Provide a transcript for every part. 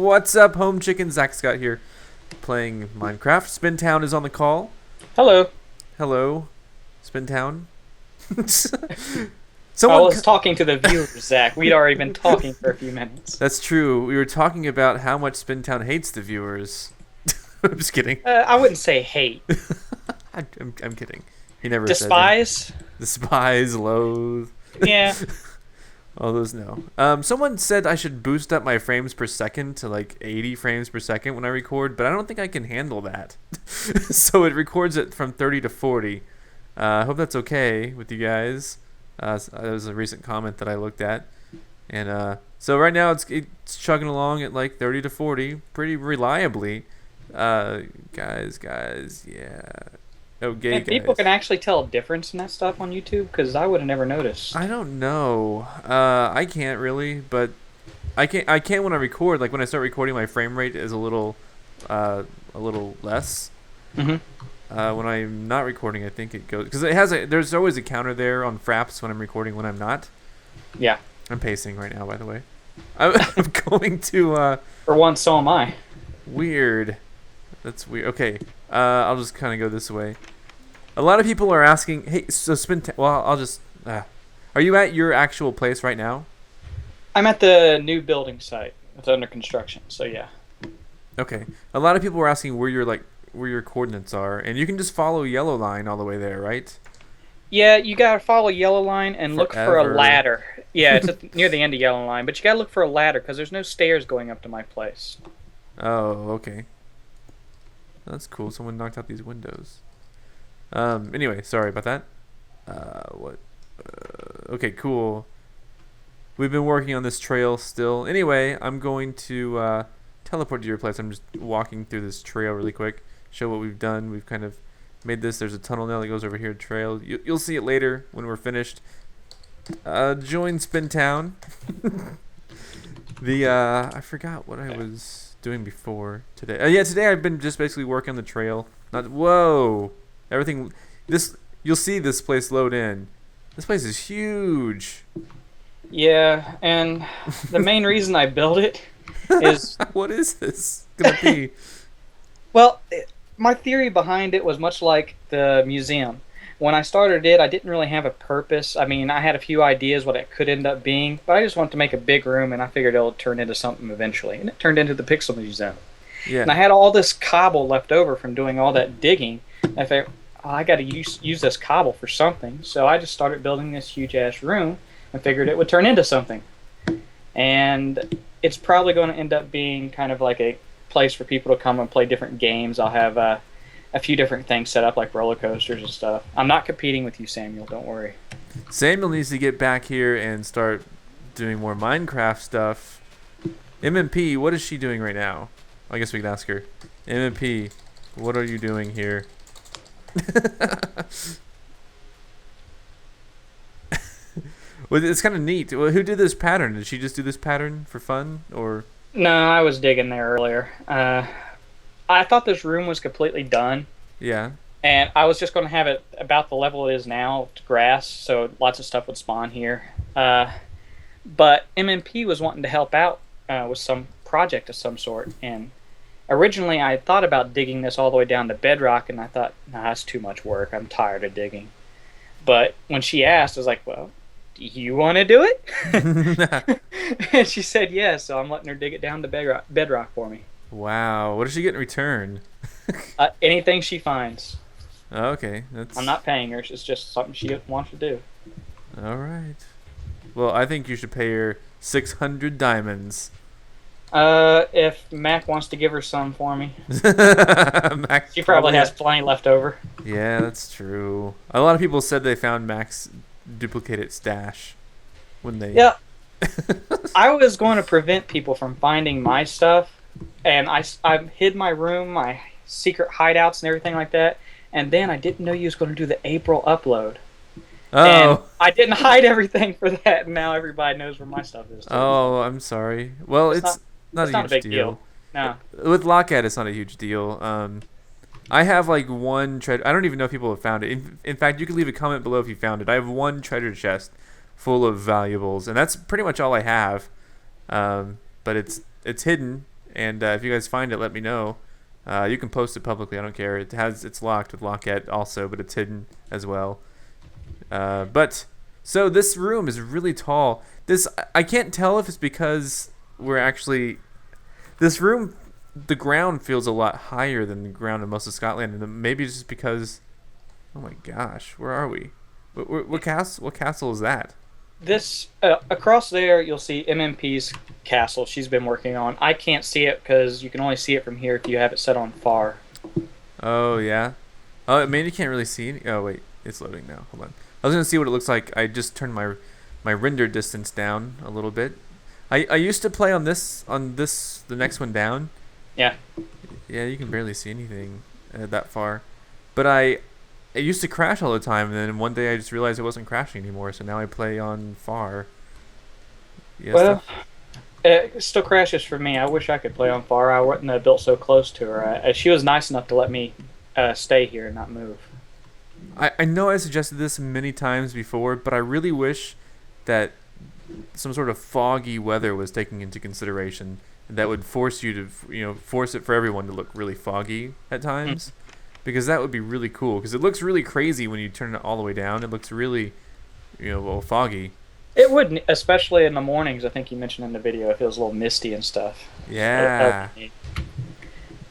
What's up, home chicken? ZackScott here, playing Minecraft. Spintown is on the call. Hello. Hello, Spintown. I was talking to the viewers, Zach. We'd already been talking for a few minutes. That's true. We were talking about how much Spintown hates the viewers. I'm just kidding. I wouldn't say hate. I'm kidding. He never Despise? said that. Despise, loathe. Yeah. All those no. Someone said I should boost up my frames per second to like 80 frames per second when I record, but I don't think I can handle that. So it records it from 30 to 40. I hope that's okay with you guys. That was a recent comment that I looked at. And so right now it's chugging along at like 30 to 40 pretty reliably. Guys, yeah. Oh, gay and guys. people can actually tell a difference in that stuff on YouTube, because I would have never noticed. I don't know. I can't really, but I can when I record. Like when I start recording, my frame rate is a little less. Mm-hmm. When I'm not recording, I think it goes because there's always a counter there on fraps when I'm recording when I'm not. Yeah. I'm pacing right now, by the way. I'm going to. For once, so am I. Weird. That's weird. Okay. I'll just kind of go this way. A lot of people are asking, hey, so well, I'll just. Are you at your actual place right now? I'm at the new building site. It's under construction, so yeah. Okay. A lot of people were asking where your coordinates are, and you can just follow yellow line all the way there, right? Yeah, you gotta follow yellow line and look for a ladder. Yeah, it's near the end of yellow line, but you gotta look for a ladder because there's no stairs going up to my place. Oh, okay. That's cool. Someone knocked out these windows. Anyway, sorry about that. Okay, cool. We've been working on this trail still. Anyway, I'm going to teleport to your place. I'm just walking through this trail really quick. Show what we've done. We've kind of made this. There's a tunnel now that goes over here. Trail. You'll see it later when we're finished. Join Spintown. I forgot what I was doing before today. Yeah, today I've been just basically working on the trail. Whoa. Everything. You'll see this place load in. This place is huge. Yeah, and the main reason I built it is... What is this gonna be? Well, my theory behind it was much like the museum. When I started it, I didn't really have a purpose. I mean, I had a few ideas what it could end up being, but I just wanted to make a big room, and I figured it would turn into something eventually. And it turned into the Pixel Museum. Yeah. And I had all this cobble left over from doing all that digging. I figured, I got to use this cobble for something. So I just started building this huge-ass room and figured it would turn into something. And it's probably going to end up being kind of like a place for people to come and play different games. I'll have a few different things set up, like roller coasters and stuff. I'm not competing with you, Samuel. Don't worry. Samuel needs to get back here and start doing more Minecraft stuff. MMP, what is she doing right now? I guess we can ask her. MMP, what are you doing here? Well, it's kind of neat. Well, who did this pattern? Did she just do this pattern for fun, or? No, I was digging there earlier. I thought this room was completely done. Yeah. And I was just going to have it about the level it is now, grass, so lots of stuff would spawn here. But MMP was wanting to help out with some project of some sort. And originally I thought about digging this all the way down to bedrock, and I thought, nah, that's too much work. I'm tired of digging. But when she asked, I was like, well, do you want to do it? And she said yes, so I'm letting her dig it down to bedrock for me. Wow. What does she get in return? Anything she finds. Okay. I'm not paying her. It's just something she wants to do. All right. Well, I think you should pay her 600 diamonds. If Mac wants to give her some for me. Mac she probably has plenty left over. Yeah, that's true. A lot of people said they found Mac's duplicated stash when they... Yeah. I was going to prevent people from finding my stuff, and I hid my room, my secret hideouts and everything like that, and then I didn't know you was going to do the April upload. Oh. And I didn't hide everything for that, and now everybody knows where my stuff is. Oh, I'm sorry. Well, it's not a big huge deal. No. With Lockhead, it's not a huge deal. I have like one treasure. I don't even know if people have found it. In fact, you can leave a comment below if you found it. I have one treasure chest full of valuables, and that's pretty much all I have. But it's hidden And if you guys find it, let me know. You can post it publicly. I don't care. It's locked with Lockette also, but it's hidden as well. But so this room is really tall. I can't tell if it's because we're actually this room. The ground feels a lot higher than the ground in most of Scotland, and maybe it's just because. Oh my gosh, where are we? What castle? What castle is that? This across there, you'll see MMP's castle. She's been working on. I can't see it because you can only see it from here if you have it set on far. Oh yeah. Oh, maybe you can't really see any. Oh wait, it's loading now. Hold on. I was gonna see what it looks like. I just turned my render distance down a little bit. I used to play on the next one down. Yeah. Yeah, you can barely see anything that far, but it used to crash all the time, and then one day I just realized it wasn't crashing anymore. So now I play on far. Yeah, well, it still crashes for me. I wish I could play on far. I wouldn't have built so close to her. She was nice enough to let me stay here and not move. I know I suggested this many times before, but I really wish that some sort of foggy weather was taken into consideration. That would force you to, force it for everyone to look really foggy at times. Because that would be really cool. Because it looks really crazy when you turn it all the way down. It looks really, foggy. It would, especially in the mornings. I think you mentioned in the video, it feels a little misty and stuff. Yeah.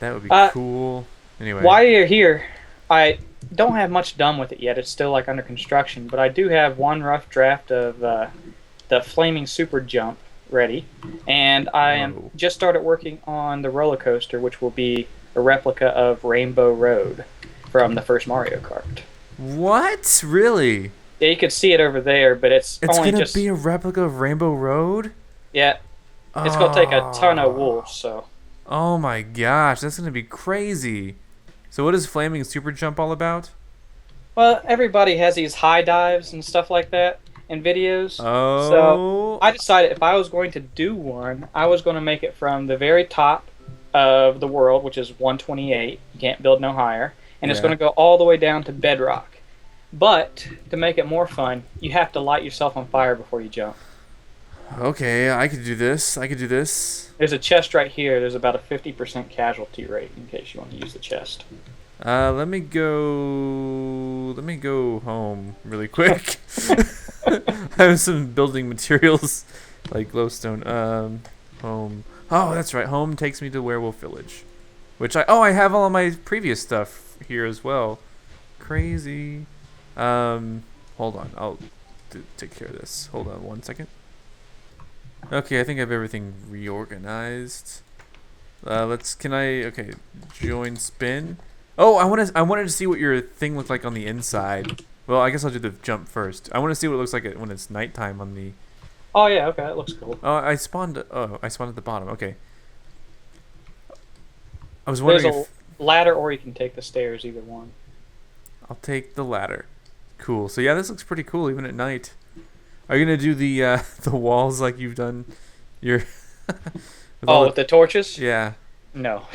That would be cool. Anyway. While you're here, I don't have much done with it yet. It's still under construction. But I do have one rough draft of the Flaming Super Jump ready. And I am just started working on the roller coaster, which will be a replica of Rainbow Road from the first Mario Kart. What? Really? Yeah, you could see it over there, but it's only gonna be a replica of Rainbow Road? Yeah. It's gonna take a ton of wool, so. Oh my gosh, that's gonna be crazy. So what is Flaming Super Jump all about? Well, everybody has these high dives and stuff like that in videos. Oh. So I decided if I was going to do one, I was going to make it from the very top of the world, which is 128. You can't build no higher. And it's going to go all the way down to bedrock. But to make it more fun, you have to light yourself on fire before you jump. Okay, I could do this. There's a chest right here. There's about a 50% casualty rate in case you want to use the chest. Let me go home really quick. I have some building materials like glowstone. Home. Oh, that's right. Home takes me to Werewolf Village, which I have all of my previous stuff here as well. Crazy. Hold on. I'll take care of this. Hold on 1 second. Okay, I think I have everything reorganized. Okay, join spin. Oh, I wanted to see what your thing looked like on the inside. Well, I guess I'll do the jump first. I want to see what it looks like when it's nighttime on the. Oh yeah, okay, that looks cool. Oh, I spawned at the bottom. Okay. I was wondering There's a ladder, or you can take the stairs. Either one. I'll take the ladder. Cool. So yeah, this looks pretty cool even at night. Are you gonna do the walls like you've done your? with the torches? Yeah. No.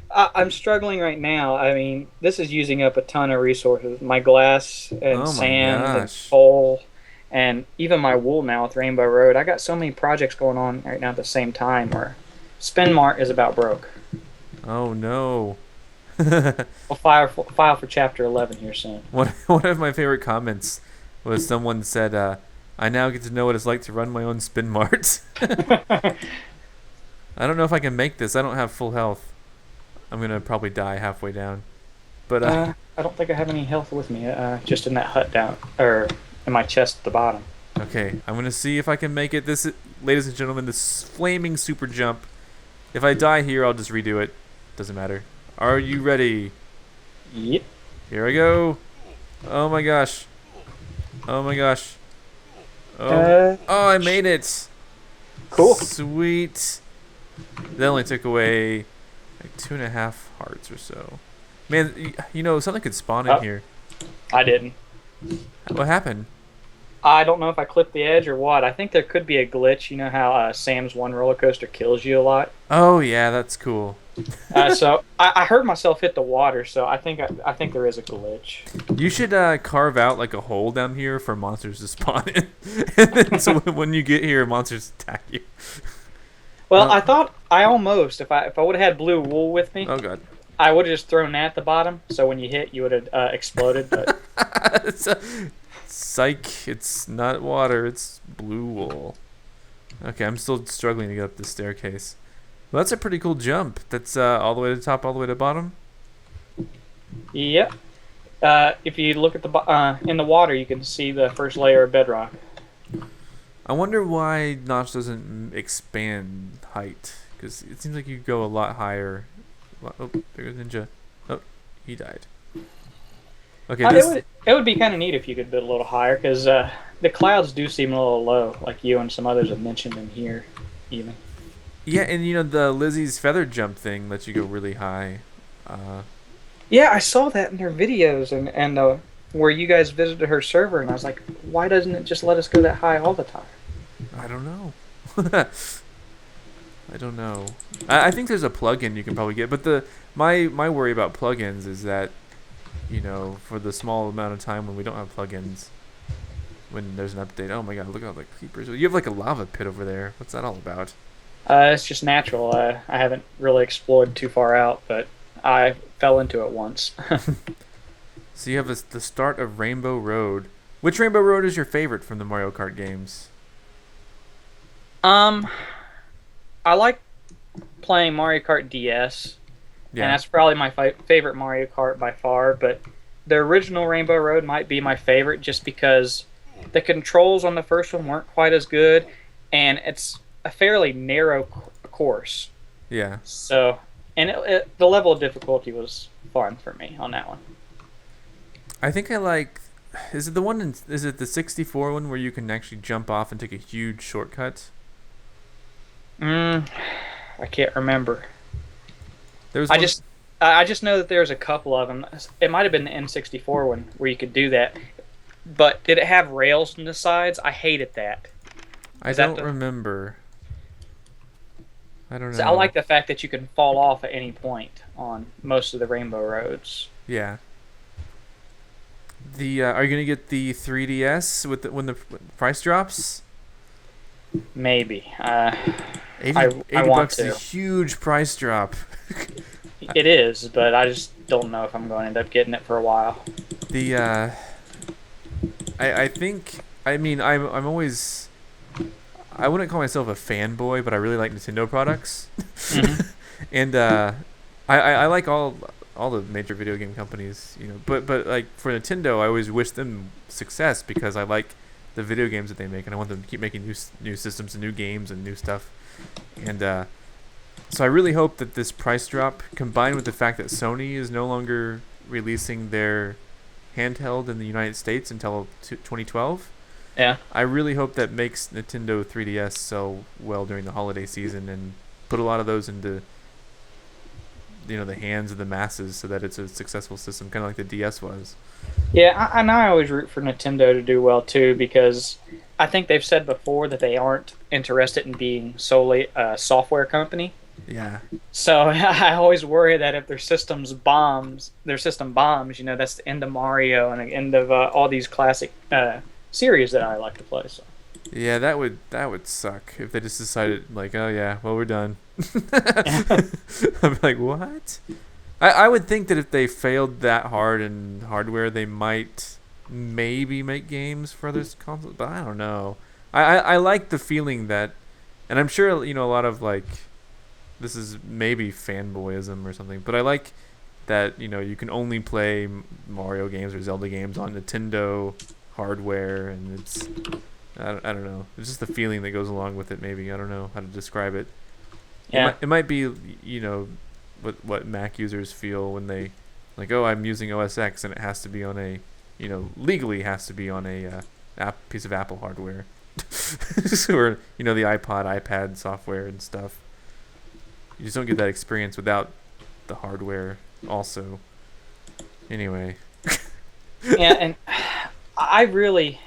I'm struggling right now. I mean, this is using up a ton of resources. My glass and sand and coal, and even my wool now with Rainbow Road. I got so many projects going on right now at the same time where SpinMart is about broke. Oh no. We'll file for Chapter 11 here soon. One of my favorite comments was someone said, I now get to know what it's like to run my own SpinMart. I don't know if I can make this. I don't have full health. I'm going to probably die halfway down. But I don't think I have any health with me, just in that hut down, or in my chest at the bottom. Okay, I'm going to see if I can make it. This, ladies and gentlemen, this Flaming Super Jump. If I die here, I'll just redo it. Doesn't matter. Are you ready? Yep. Here I go. Oh my gosh. Oh my gosh. Oh, I made it. Cool. Sweet. That only took away like 2.5 hearts or so. Man, something could spawn in here. I didn't. What happened? I don't know if I clipped the edge or what. I think there could be a glitch. You know how Sam's One roller coaster kills you a lot? Oh, yeah, that's cool. So I heard myself hit the water, so I think there is a glitch. You should carve out like a hole down here for monsters to spawn in. And then so when you get here, monsters attack you. Well, Oh, I almost if I would have had blue wool with me, oh god. I would have just thrown that at the bottom. So when you hit, you would have exploded. But Psych, it's not water, it's blue wool. Okay, I'm still struggling to get up the staircase. Well, that's a pretty cool jump. That's all the way to the top, all the way to the bottom. yep. If you look at in the water, you can see the first layer of bedrock. I wonder why Notch doesn't expand height, because it seems like you go a lot higher. Oh, there goes Ninja. Oh, he died. Okay, It would be kind of neat if you could build a little higher, because the clouds do seem a little low, like you and some others have mentioned in here, even. yeah, and the Lizzie's feather jump thing lets you go really high. Yeah, I saw that in their videos, and where you guys visited her server, and I was like, why doesn't it just let us go that high all the time? I don't know. I don't know. I think there's a plugin you can probably get, but my worry about plugins is that, for the small amount of time when we don't have plugins, when there's an update, oh my god, look at all the creepers. You have like a lava pit over there. What's that all about? It's just natural. I haven't really explored too far out, but I fell into it once. So you have the start of Rainbow Road. Which Rainbow Road is your favorite from the Mario Kart games? I like playing Mario Kart DS, Yeah. and that's probably my favorite Mario Kart by far. But the original Rainbow Road might be my favorite, just because the controls on the first one weren't quite as good, and it's a fairly narrow course. Yeah. So, and the level of difficulty was fun for me on that one. I think I like. Is it the 64 one where you can actually jump off and take a huge shortcut? I can't remember. There was I one, just know that there's a couple of them. It might have been the N64 one where you could do that. But did it have rails on the sides? I hated that. I don't remember. I don't know. So I like the fact that you can fall off at any point on most of the Rainbow Roads. Yeah. Are you gonna get the 3DS when the price drops? Maybe. 80, I 80 want bucks to. is a huge price drop. It is, but I just don't know if I'm going to end up getting it for a while. I think, I'm always, I wouldn't call myself a fanboy, but I really like Nintendo products. Mm-hmm. And I like all the major video game companies, but like for Nintendo, I always wish them success because I like the video games that they make, and I want them to keep making new systems and new games and new stuff. And so I really hope that this price drop, combined with the fact that Sony is no longer releasing their handheld in the United States until 2012. Yeah. I really hope that makes Nintendo 3DS sell well during the holiday season and put a lot of those into the hands of the masses so that it's a successful system, kind of like the DS was. Yeah, and I always root for Nintendo to do well too, because I think they've said before that they aren't interested in being solely a software company. Yeah. So I always worry that if their system bombs, that's the end of Mario and the end of all these classic series that I like to play. So. Yeah, that would suck if they just decided like, oh yeah, well we're done. I'm like, what? I would think that if they failed that hard in hardware, they might maybe make games for other consoles, but I don't know. I like the feeling that, and I'm sure a lot of like, this is maybe fanboyism or something, but I like that you can only play Mario games or Zelda games on Nintendo hardware, and it's I don't know. It's just the feeling that goes along with it. Maybe I don't know how to describe it. Yeah. It might be what Mac users feel when they like, oh, I'm using OS X and it has to be on a legally has to be on a piece of Apple hardware, or the iPod, iPad software and stuff. You just don't get that experience without the hardware. Also, anyway. Yeah, and I really,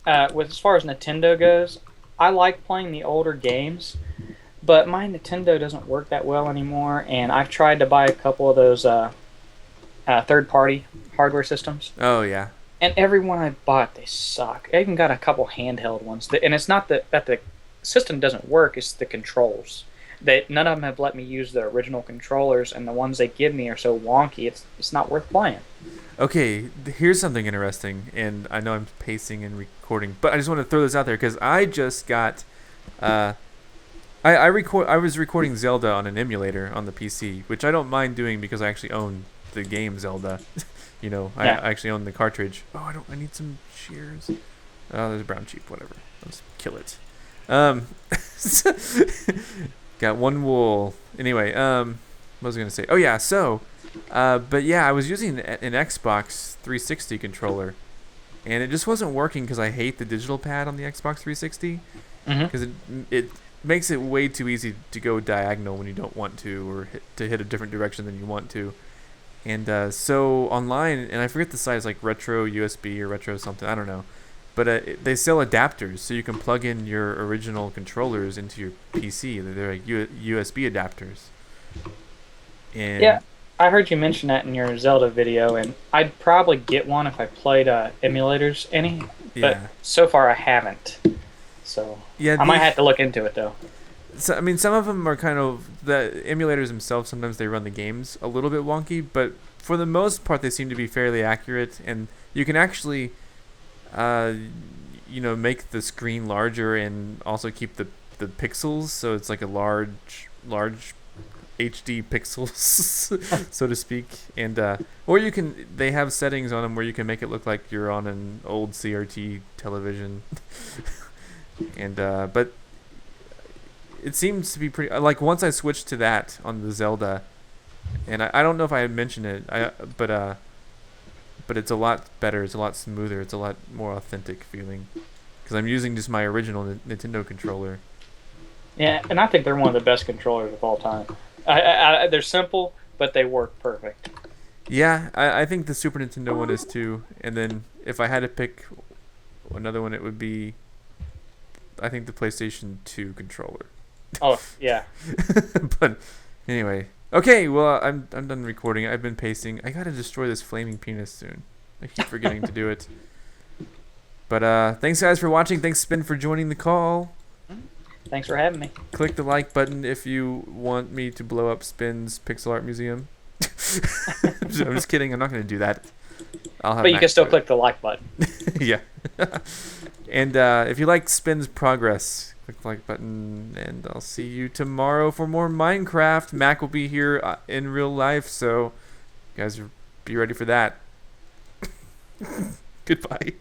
with as far as Nintendo goes, I like playing the older games, but my Nintendo doesn't work that well anymore, and I've tried to buy a couple of those third-party hardware systems. Oh yeah. And every one I bought, they suck. I even got a couple handheld ones, and it's not that the system doesn't work is the controls. None of them have let me use the original controllers, and the ones they give me are so wonky. It's not worth playing. Okay, here's something interesting, and I know I'm pacing and recording, but I just want to throw this out there because I just got, I was recording Zelda on an emulator on the PC, which I don't mind doing because I actually own the game Zelda. I actually own the cartridge. Oh, I need some shears. Oh, there's a brown sheep. Whatever. Let's kill it. Got one wool. Anyway, what was I gonna say? Oh yeah, so. But yeah, I was using an Xbox 360 controller, and it just wasn't working because I hate the digital pad on the Xbox 360 because it makes it way too easy to go diagonal when you don't want to, or hit a different direction than you want to. And so online, and I forget the size, like Retro USB or Retro something, I don't know. But they sell adapters, so you can plug in your original controllers into your PC. They're like USB adapters. And Yeah, I heard you mention that in your Zelda video, and I'd probably get one if I played emulators any. But so far I haven't. So yeah, I might have to look into it though. So I mean, some of them are kind of the emulators themselves. Sometimes they run the games a little bit wonky, but for the most part, they seem to be fairly accurate, and you can actually, make the screen larger and also keep the pixels, so it's like a large HD pixels, so to speak. And or they have settings on them where you can make it look like you're on an old CRT television. And but it seems to be pretty, like, once I switched to that on the Zelda, and I don't know if I had mentioned it, but it's a lot better, it's a lot smoother, it's a lot more authentic feeling because I'm using just my original Nintendo controller. Yeah, and I think they're one of the best controllers of all time. They're simple, but they work perfect. Yeah, I think the Super Nintendo one is too. And then if I had to pick another one, it would be, I think, the PlayStation 2 controller. Oh, yeah. But anyway, okay, well, I'm done recording. I've been pacing. I gotta destroy this flaming penis soon. I keep forgetting to do it. But thanks, guys, for watching. Thanks, Spin, for joining the call. Thanks for having me. Click the like button if you want me to blow up Spin's Pixel Art Museum. I'm just kidding. I'm not going to do that. But you can still click the like button. Yeah. And if you like Spin's progress, click the like button. And I'll see you tomorrow for more Minecraft. Mac will be here in real life, so you guys be ready for that. Goodbye.